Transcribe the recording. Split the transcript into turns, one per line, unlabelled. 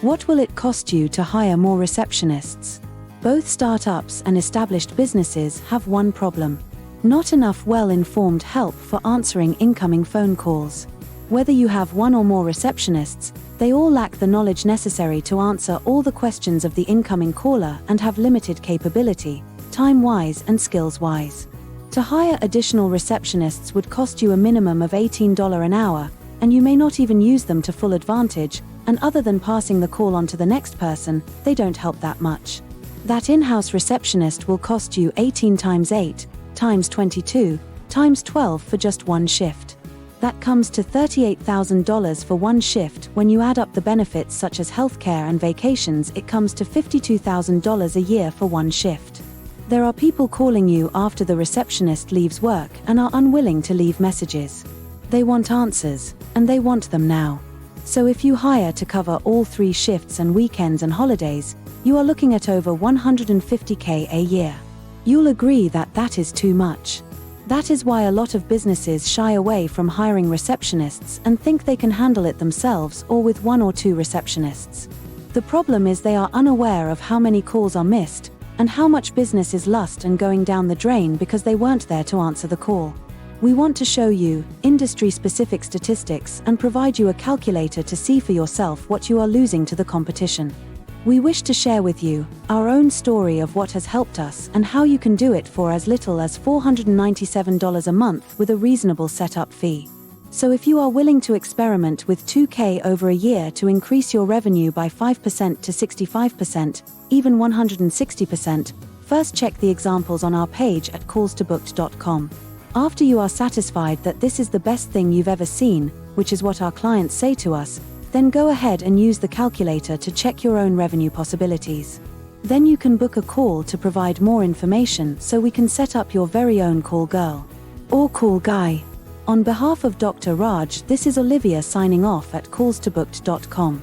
What will it cost you to hire more receptionists? Both startups and established businesses have one problem: not enough well-informed help for answering incoming phone calls. Whether you have one or more receptionists, they all lack the knowledge necessary to answer all the questions of the incoming caller and have limited capability, time-wise and skills-wise. To hire additional receptionists would cost you a minimum of $18 an hour, and you may not even use them to full advantage, and other than passing the call on to the next person, they don't help that much. That in-house receptionist will cost you 18 times 8, times 22, times 12 for just one shift. That comes to $38,000 for one shift. When you add up the benefits such as healthcare and vacations, it comes to $52,000 a year for one shift. There are people calling you after the receptionist leaves work and are unwilling to leave messages. They want answers, and they want them now. So if you hire to cover all 3 shifts and weekends and holidays, you are looking at over $150K a year. You'll agree that that is too much. That is why a lot of businesses shy away from hiring receptionists and think they can handle it themselves or with 1 or 2 receptionists. The problem is they are unaware of how many calls are missed and how much business is lost and going down the drain because they weren't there to answer the call. We want to show you industry-specific statistics and provide you a calculator to see for yourself what you are losing to the competition. We wish to share with you our own story of what has helped us and how you can do it for as little as $497 a month with a reasonable setup fee. So if you are willing to experiment with $2K over a year to increase your revenue by 5% to 65%, even 160%, first check the examples on our page at callstobooked.com. After you are satisfied that this is the best thing you've ever seen, which is what our clients say to us, then go ahead and use the calculator to check your own revenue possibilities. Then you can book a call to provide more information so we can set up your very own call girl or call guy. On behalf of Dr. Raj, this is Olivia signing off at callstobooked.com.